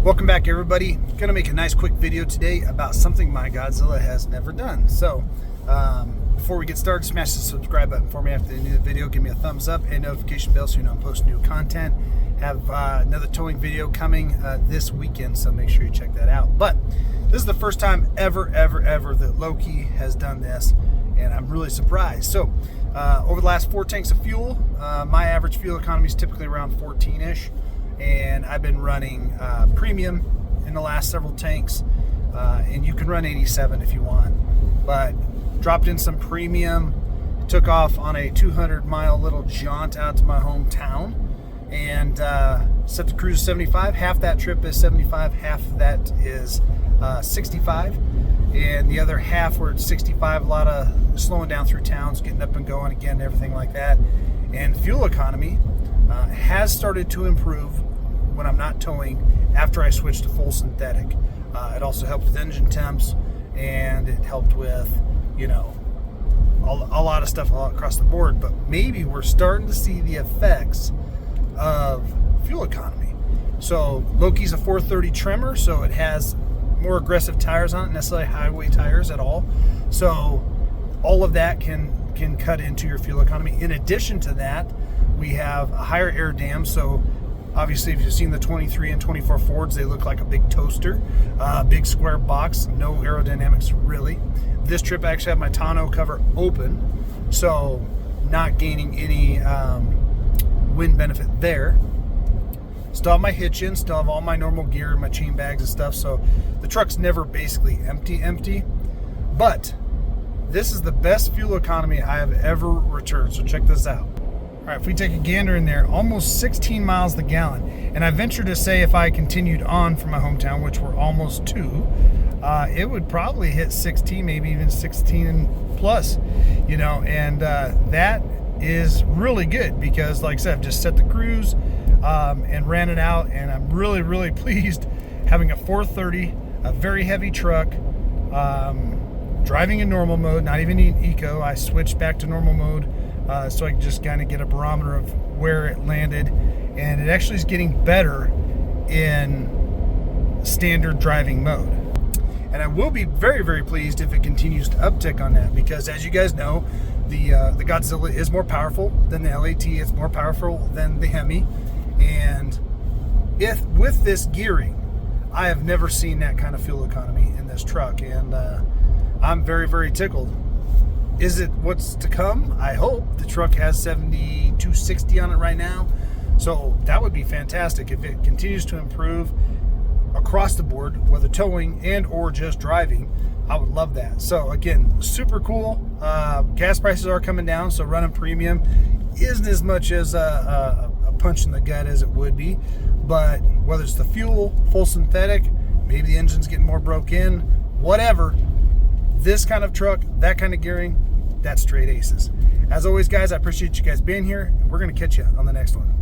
Welcome back, everybody. Gonna make a nice quick video today about something my Godzilla has never done. So before we get started, smash the subscribe button for me after the new video. Give me a thumbs up and notification bell so you know I'm posting new content. Have another towing video coming this weekend, so make sure you check that out. But this is the first time ever that Loki has done this, and I'm really surprised. So over the last 4 tanks of fuel, my average fuel economy is typically around 14-ish. And I've been running premium in the last several tanks, and you can run 87 if you want, but dropped in some premium, took off on a 200-mile little jaunt out to my hometown, and set the cruise 75. Half that trip is 75, half of that is 65, and the other half were at 65. A lot of slowing down through towns, getting up and going again, everything like that. And fuel economy has started to improve when I'm not towing after I switched to full synthetic. It also helped with engine temps, and it helped with, you know, a lot of stuff all across the board. But maybe we're starting to see the effects of fuel economy. So Loki's a 430 Tremor, so it has more aggressive tires on it, necessarily highway tires at all. So all of that can cut into your fuel economy. In addition to that, we have a higher air dam. So obviously, if you've seen the 23 and 24 Fords, they look like a big toaster, big square box, no aerodynamics really. This trip I actually have my tonneau cover open, so not gaining any wind benefit there. Still have my hitch in, still have all my normal gear, my chain bags and stuff, so the truck's never basically empty. But this is the best fuel economy I have ever returned, so check this out. All right, if we take a gander in there, almost 16 miles the gallon. And I venture to say if I continued on from my hometown, which we're almost to, it would probably hit 16, maybe even 16 plus, you know, and that is really good because, like I said, I've just set the cruise and ran it out, and I'm really pleased having a 430, a very heavy truck, driving in normal mode, not even in eco. I switched back to normal mode so I can just kind of get a barometer of where it landed, and it actually is getting better in standard driving mode. And I will be very pleased if it continues to uptick on that, because as you guys know, the Godzilla is more powerful than the LAT. It's more powerful than the Hemi, and if with this gearing, I have never seen that kind of fuel economy in this truck, and I'm very tickled. Is it what's to come? I hope. The truck has 7260 on it right now, so that would be fantastic if it continues to improve across the board, whether towing and or just driving. I would love that. So again, super cool. Gas prices are coming down, so running premium isn't as much as a punch in the gut as it would be, but whether it's the fuel, full synthetic, maybe the engine's getting more broke in, whatever, this kind of truck, that kind of gearing, that's straight aces. As always, guys, I appreciate you guys being here. We're going to catch you on the next one.